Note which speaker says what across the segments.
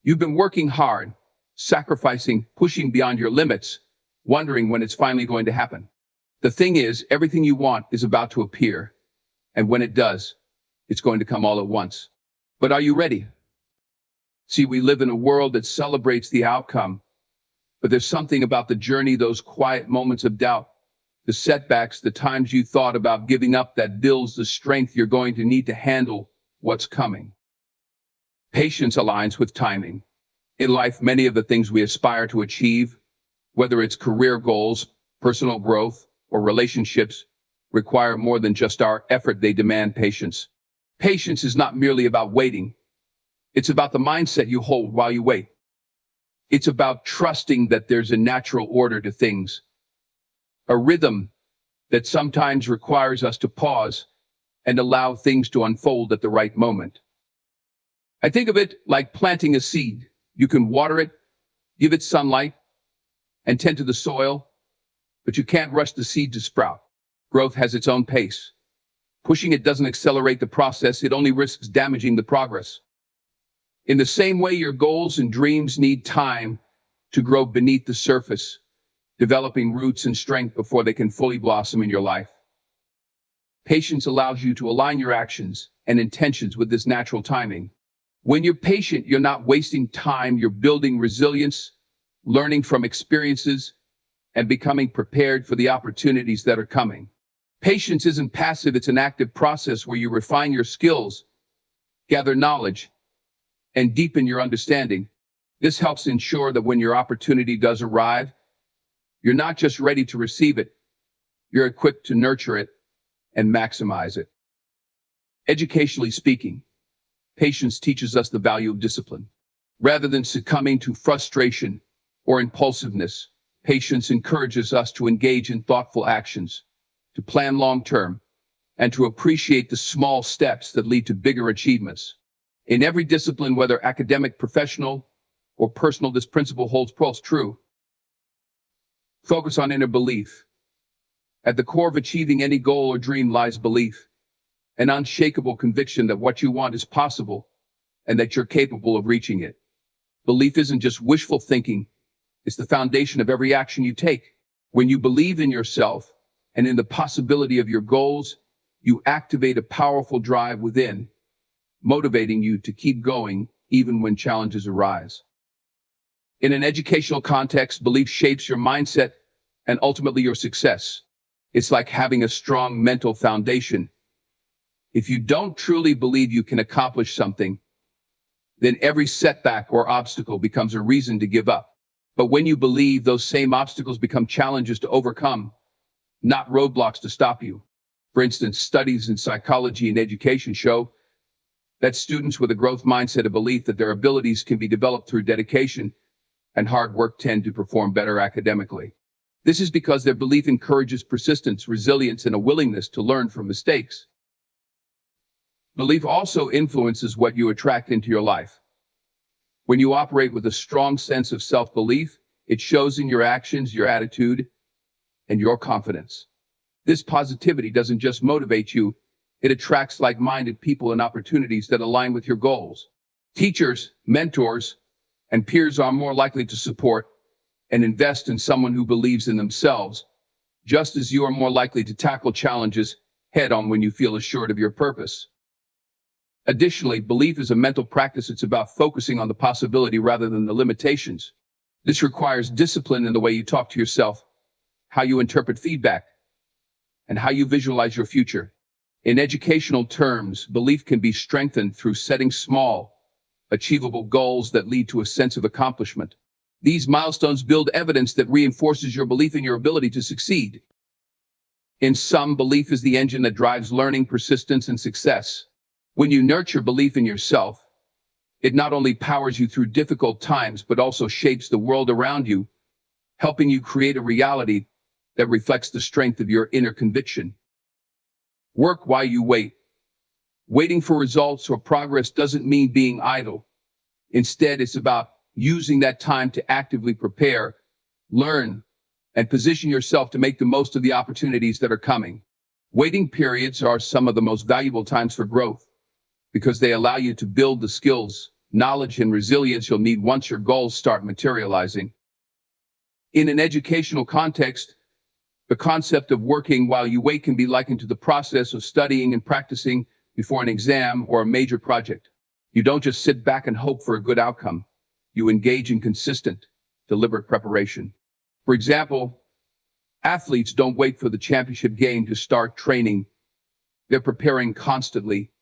Speaker 1: You've been working hard, sacrificing, pushing beyond your limits, wondering when it's finally going to happen. The thing is, everything you want is about to appear, and when it does, it's going to come all at once. But are you ready? See, we live in a world that celebrates the outcome, but there's something about the journey, those quiet moments of doubt, the setbacks, the times you thought about giving up that builds the strength you're going to need to handle what's coming. Patience aligns with timing. In life, many of the things we aspire to achieve, whether it's career goals, personal growth, or relationships, require more than just our effort. They demand patience. Patience is not merely about waiting. It's about the mindset you hold while you wait. It's about trusting that there's a natural order to things, a rhythm that sometimes requires us to pause and allow things to unfold at the right moment. I think of it like planting a seed. You can water it, give it sunlight, and tend to the soil, but you can't rush the seed to sprout. Growth has its own pace. Pushing it doesn't accelerate the process, it only risks damaging the progress. In the same way, your goals and dreams need time to grow beneath the surface, developing roots and strength before they can fully blossom in your life. Patience allows you to align your actions and intentions with this natural timing. When you're patient, you're not wasting time, you're building resilience, learning from experiences, and becoming prepared for the opportunities that are coming. Patience isn't passive, it's an active process where you refine your skills, gather knowledge, and deepen your understanding. This helps ensure that when your opportunity does arrive, you're not just ready to receive it, you're equipped to nurture it and maximize it. Educationally speaking, patience teaches us the value of discipline. Rather than succumbing to frustration or impulsiveness, patience encourages us to engage in thoughtful actions, to plan long-term, and to appreciate the small steps that lead to bigger achievements. In every discipline, whether academic, professional, or personal, this principle holds true. Focus on inner belief. At the core of achieving any goal or dream lies belief, an unshakable conviction that what you want is possible and that you're capable of reaching it. Belief isn't just wishful thinking, it's the foundation of every action you take. When you believe in yourself and in the possibility of your goals, you activate a powerful drive within, motivating you to keep going even when challenges arise. In an educational context, belief shapes your mindset and ultimately your success. It's like having a strong mental foundation. If you don't truly believe you can accomplish something, then every setback or obstacle becomes a reason to give up. But when you believe, those same obstacles become challenges to overcome, not roadblocks to stop you. For instance, studies in psychology and education show that students with a growth mindset, a belief that their abilities can be developed through dedication and hard work, tend to perform better academically. This is because their belief encourages persistence, resilience, and a willingness to learn from mistakes. Belief also influences what you attract into your life. When you operate with a strong sense of self-belief, it shows in your actions, your attitude, and your confidence. This positivity doesn't just motivate you, it attracts like-minded people and opportunities that align with your goals. Teachers, mentors, and peers are more likely to support and invest in someone who believes in themselves, just as you are more likely to tackle challenges head-on when you feel assured of your purpose. Additionally, belief is a mental practice. It's about focusing on the possibility rather than the limitations. This requires discipline in the way you talk to yourself, how you interpret feedback, and how you visualize your future. In educational terms, belief can be strengthened through setting small, achievable goals that lead to a sense of accomplishment. These milestones build evidence that reinforces your belief in your ability to succeed. In sum, belief is the engine that drives learning, persistence, and success. When you nurture belief in yourself, it not only powers you through difficult times, but also shapes the world around you, helping you create a reality that reflects the strength of your inner conviction. Work while you wait. Waiting for results or progress doesn't mean being idle. Instead, it's about using that time to actively prepare, learn, and position yourself to make the most of the opportunities that are coming. Waiting periods are some of the most valuable times for growth, because they allow you to build the skills, knowledge, and resilience you'll need once your goals start materializing. In an educational context, the concept of working while you wait can be likened to the process of studying and practicing before an exam or a major project. You don't just sit back and hope for a good outcome. You engage in consistent, deliberate preparation. For example, athletes don't wait for the championship game to start training. They're preparing constantly,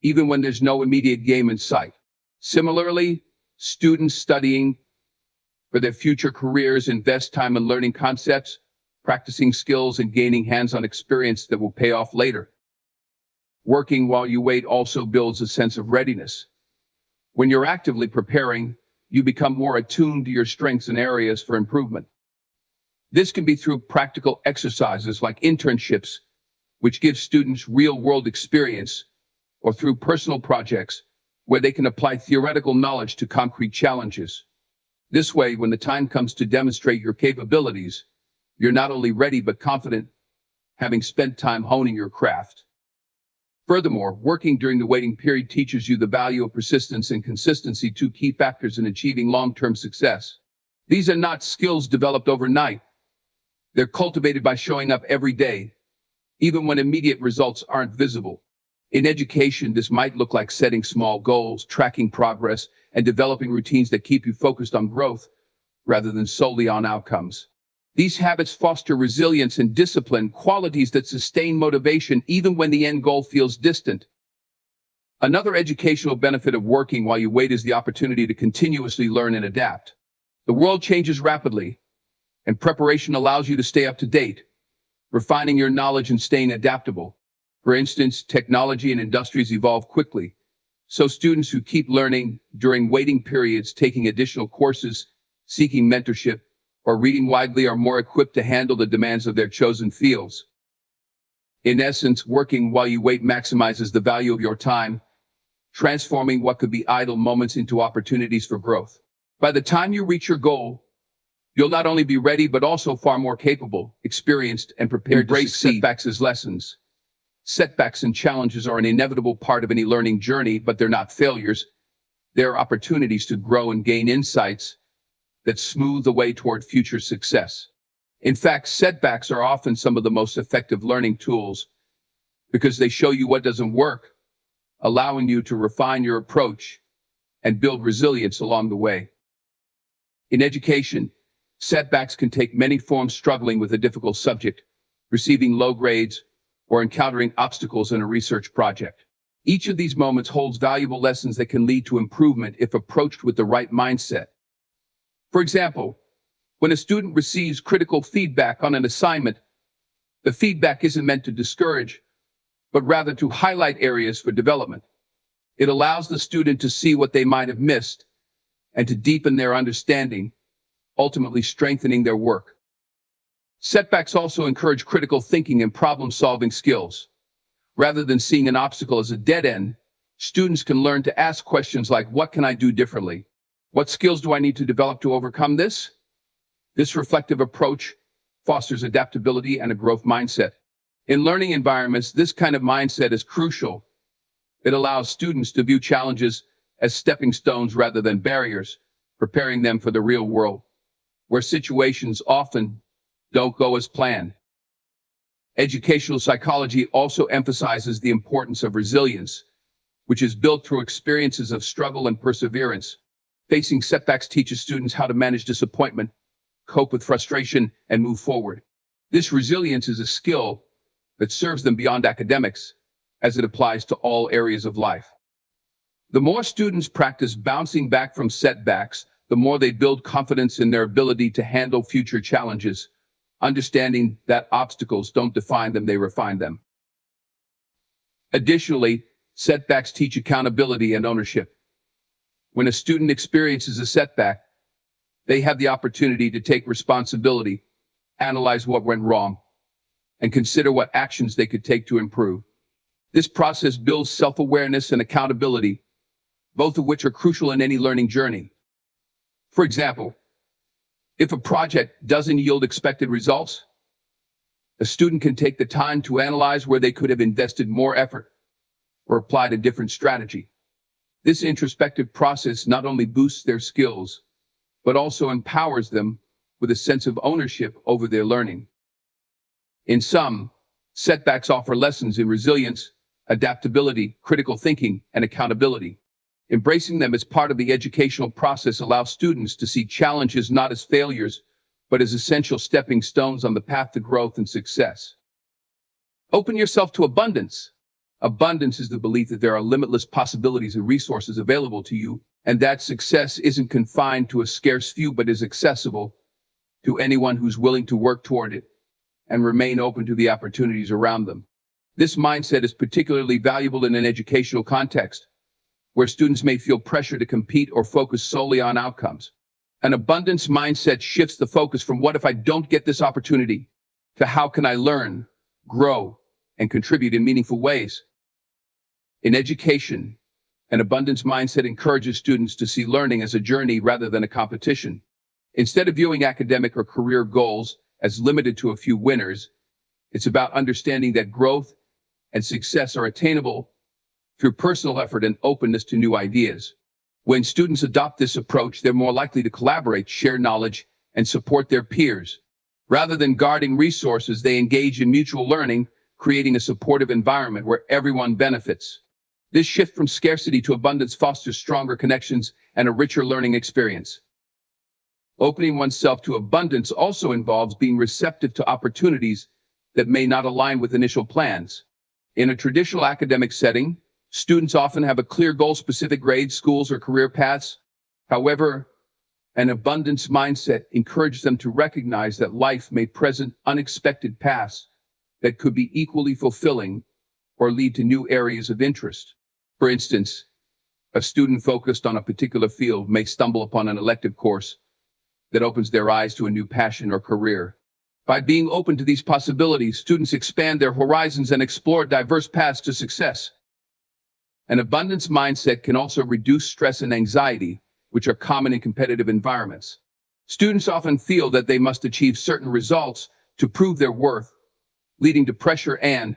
Speaker 1: even when there's no immediate game in sight. Similarly, students studying for their future careers invest time in learning concepts, practicing skills, and gaining hands-on experience that will pay off later. Working while you wait also builds a sense of readiness. When you're actively preparing, you become more attuned to your strengths and areas for improvement. This can be through practical exercises like internships, which give students real-world experience, or through personal projects, where they can apply theoretical knowledge to concrete challenges. This way, when the time comes to demonstrate your capabilities, you're not only ready but confident, having spent time honing your craft. Furthermore, working during the waiting period teaches you the value of persistence and consistency, two key factors in achieving long-term success. These are not skills developed overnight. They're cultivated by showing up every day, even when immediate results aren't visible. In education, this might look like setting small goals, tracking progress, and developing routines that keep you focused on growth rather than solely on outcomes. These habits foster resilience and discipline, qualities that sustain motivation even when the end goal feels distant. Another educational benefit of working while you wait is the opportunity to continuously learn and adapt. The world changes rapidly, and preparation allows you to stay up to date, refining your knowledge and staying adaptable. For instance, technology and industries evolve quickly, so students who keep learning during waiting periods, taking additional courses, seeking mentorship, or reading widely are more equipped to handle the demands of their chosen fields. In essence, working while you wait maximizes the value of your time, transforming what could be idle moments into opportunities for growth. By the time you reach your goal, you'll not only be ready, but also far more capable, experienced, and prepared to succeed. Setbacks as lessons. Setbacks and challenges are an inevitable part of any learning journey, but they're not failures. They're opportunities to grow and gain insights that smooth the way toward future success. In fact, setbacks are often some of the most effective learning tools because they show you what doesn't work, allowing you to refine your approach and build resilience along the way. In education, setbacks can take many forms: struggling with a difficult subject, receiving low grades, or encountering obstacles in a research project. Each of these moments holds valuable lessons that can lead to improvement if approached with the right mindset. For example, when a student receives critical feedback on an assignment, the feedback isn't meant to discourage, but rather to highlight areas for development. It allows the student to see what they might have missed and to deepen their understanding, ultimately strengthening their work. Setbacks also encourage critical thinking and problem-solving skills. Rather than seeing an obstacle as a dead end, students can learn to ask questions like, what can I do differently? What skills do I need to develop to overcome this? This reflective approach fosters adaptability and a growth mindset. In learning environments, this kind of mindset is crucial. It allows students to view challenges as stepping stones rather than barriers, preparing them for the real world, where situations often don't go as planned. Educational psychology also emphasizes the importance of resilience, which is built through experiences of struggle and perseverance. Facing setbacks teaches students how to manage disappointment, cope with frustration, and move forward. This resilience is a skill that serves them beyond academics, as it applies to all areas of life. The more students practice bouncing back from setbacks, the more they build confidence in their ability to handle future challenges, understanding that obstacles don't define them, they refine them. Additionally, setbacks teach accountability and ownership. When a student experiences a setback, they have the opportunity to take responsibility, analyze what went wrong, and consider what actions they could take to improve. This process builds self-awareness and accountability, both of which are crucial in any learning journey. For example, if a project doesn't yield expected results, a student can take the time to analyze where they could have invested more effort or applied a different strategy. This introspective process not only boosts their skills, but also empowers them with a sense of ownership over their learning. In sum, setbacks offer lessons in resilience, adaptability, critical thinking, and accountability. Embracing them as part of the educational process allows students to see challenges not as failures, but as essential stepping stones on the path to growth and success. Open yourself to abundance. Abundance is the belief that there are limitless possibilities and resources available to you, and that success isn't confined to a scarce few but is accessible to anyone who's willing to work toward it and remain open to the opportunities around them. This mindset is particularly valuable in an educational context, where students may feel pressure to compete or focus solely on outcomes. An abundance mindset shifts the focus from what if I don't get this opportunity to how can I learn, grow, and contribute in meaningful ways. In education, an abundance mindset encourages students to see learning as a journey rather than a competition. Instead of viewing academic or career goals as limited to a few winners, it's about understanding that growth and success are attainable through personal effort and openness to new ideas. When students adopt this approach, they're more likely to collaborate, share knowledge, and support their peers. Rather than guarding resources, they engage in mutual learning, creating a supportive environment where everyone benefits. This shift from scarcity to abundance fosters stronger connections and a richer learning experience. Opening oneself to abundance also involves being receptive to opportunities that may not align with initial plans. In a traditional academic setting, students often have a clear goal, specific grades, schools, or career paths. However, an abundance mindset encourages them to recognize that life may present unexpected paths that could be equally fulfilling or lead to new areas of interest. For instance, a student focused on a particular field may stumble upon an elective course that opens their eyes to a new passion or career. By being open to these possibilities, students expand their horizons and explore diverse paths to success. An abundance mindset can also reduce stress and anxiety, which are common in competitive environments. Students often feel that they must achieve certain results to prove their worth, leading to pressure and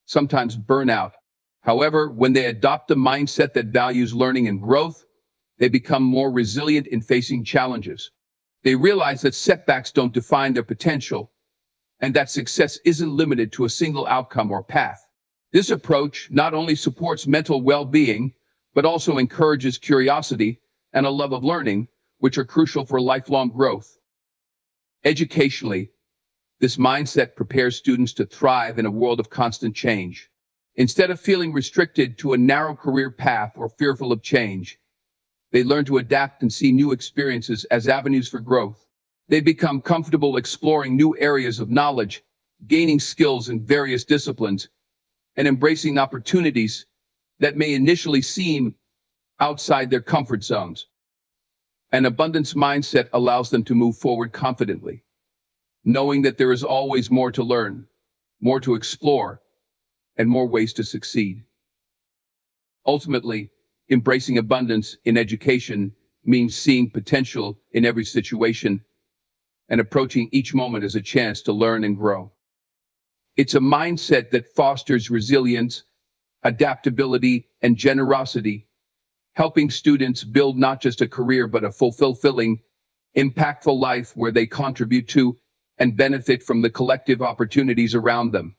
Speaker 1: sometimes burnout. However, when they adopt a mindset that values learning and growth, they become more resilient in facing challenges. They realize that setbacks don't define their potential, and that success isn't limited to a single outcome or path. This approach not only supports mental well-being, but also encourages curiosity and a love of learning, which are crucial for lifelong growth. Educationally, this mindset prepares students to thrive in a world of constant change. Instead of feeling restricted to a narrow career path or fearful of change, they learn to adapt and see new experiences as avenues for growth. They become comfortable exploring new areas of knowledge, gaining skills in various disciplines, and embracing opportunities that may initially seem outside their comfort zones. An abundance mindset allows them to move forward confidently, knowing that there is always more to learn, more to explore, and more ways to succeed. Ultimately, embracing abundance in education means seeing potential in every situation and approaching each moment as a chance to learn and grow. It's a mindset that fosters resilience, adaptability, and generosity, helping students build not just a career but a fulfilling, impactful life where they contribute to and benefit from the collective opportunities around them.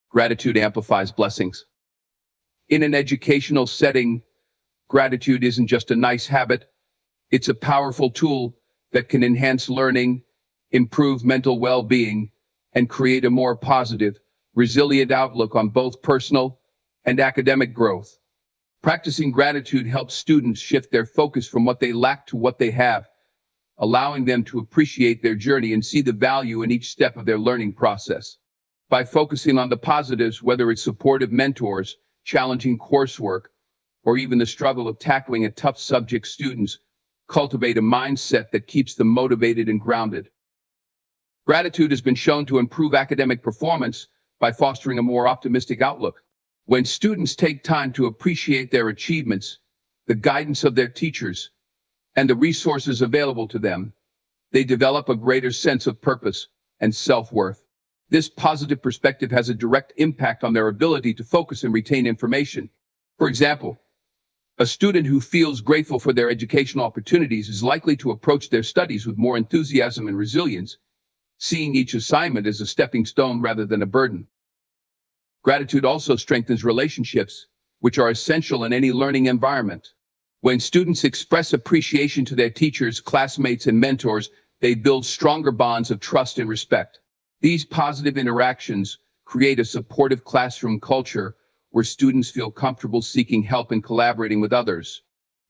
Speaker 1: Gratitude amplifies blessings. In an educational setting, gratitude isn't just a nice habit, it's a powerful tool that can enhance learning, improve mental well-being, and create a more positive, resilient outlook on both personal and academic growth. Practicing gratitude helps students shift their focus from what they lack to what they have, allowing them to appreciate their journey and see the value in each step of their learning process. By focusing on the positives, whether it's supportive mentors, challenging coursework, or even the struggle of tackling a tough subject, students cultivate a mindset that keeps them motivated and grounded. Gratitude has been shown to improve academic performance by fostering a more optimistic outlook. When students take time to appreciate their achievements, the guidance of their teachers, and the resources available to them, they develop a greater sense of purpose and self-worth. This positive perspective has a direct impact on their ability to focus and retain information. For example, A student who feels grateful for their educational opportunities is likely to approach their studies with more enthusiasm and resilience, seeing each assignment as a stepping stone rather than a burden. Gratitude also strengthens relationships, which are essential in any learning environment. When students express appreciation to their teachers, classmates, and mentors, they build stronger bonds of trust and respect. These positive interactions create a supportive classroom culture where students feel comfortable seeking help and collaborating with others.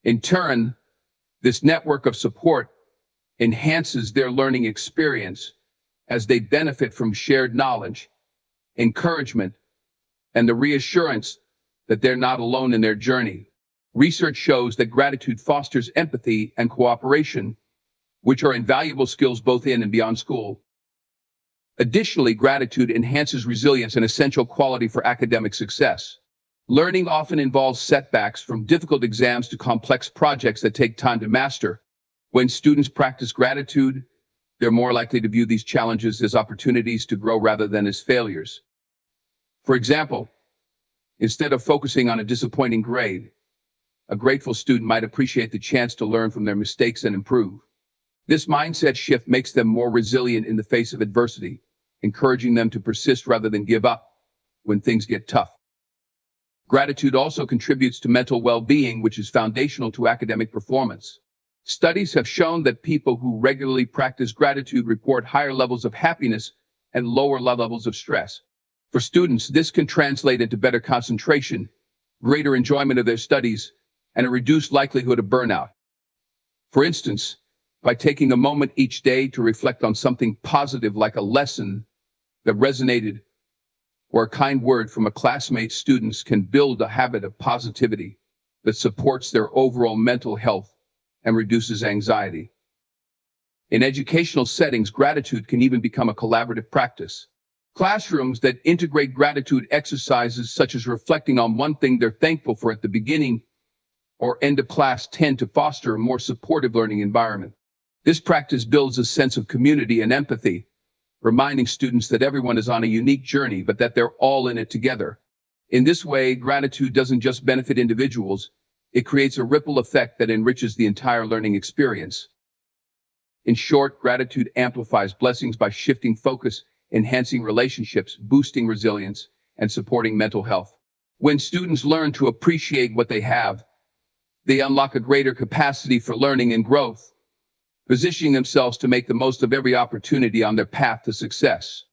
Speaker 1: In turn, this network of support enhances their learning experience as they benefit from shared knowledge, encouragement, and the reassurance that they're not alone in their journey. Research shows that gratitude fosters empathy and cooperation, which are invaluable skills both in and beyond school. Additionally, gratitude enhances resilience, an essential quality for academic success. Learning often involves setbacks, from difficult exams to complex projects that take time to master. When students practice gratitude, they're more likely to view these challenges as opportunities to grow rather than as failures. For example, instead of focusing on a disappointing grade, a grateful student might appreciate the chance to learn from their mistakes and improve. This mindset shift makes them more resilient in the face of adversity, encouraging them to persist rather than give up when things get tough. Gratitude also contributes to mental well-being, which is foundational to academic performance. Studies have shown that people who regularly practice gratitude report higher levels of happiness and lower levels of stress. For students, this can translate into better concentration, greater enjoyment of their studies, and a reduced likelihood of burnout. For instance, by taking a moment each day to reflect on something positive like a lesson that resonated or a kind word from a classmate, students can build a habit of positivity that supports their overall mental health and reduces anxiety. In educational settings, gratitude can even become a collaborative practice. Classrooms that integrate gratitude exercises, such as reflecting on one thing they're thankful for at the beginning or end of class, tend to foster a more supportive learning environment. This practice builds a sense of community and empathy, reminding students that everyone is on a unique journey, but that they're all in it together. In this way, gratitude doesn't just benefit individuals, it creates a ripple effect that enriches the entire learning experience. In short, gratitude amplifies blessings by shifting focus, enhancing relationships, boosting resilience, and supporting mental health. When students learn to appreciate what they have, they unlock a greater capacity for learning and growth, positioning themselves to make the most of every opportunity on their path to success.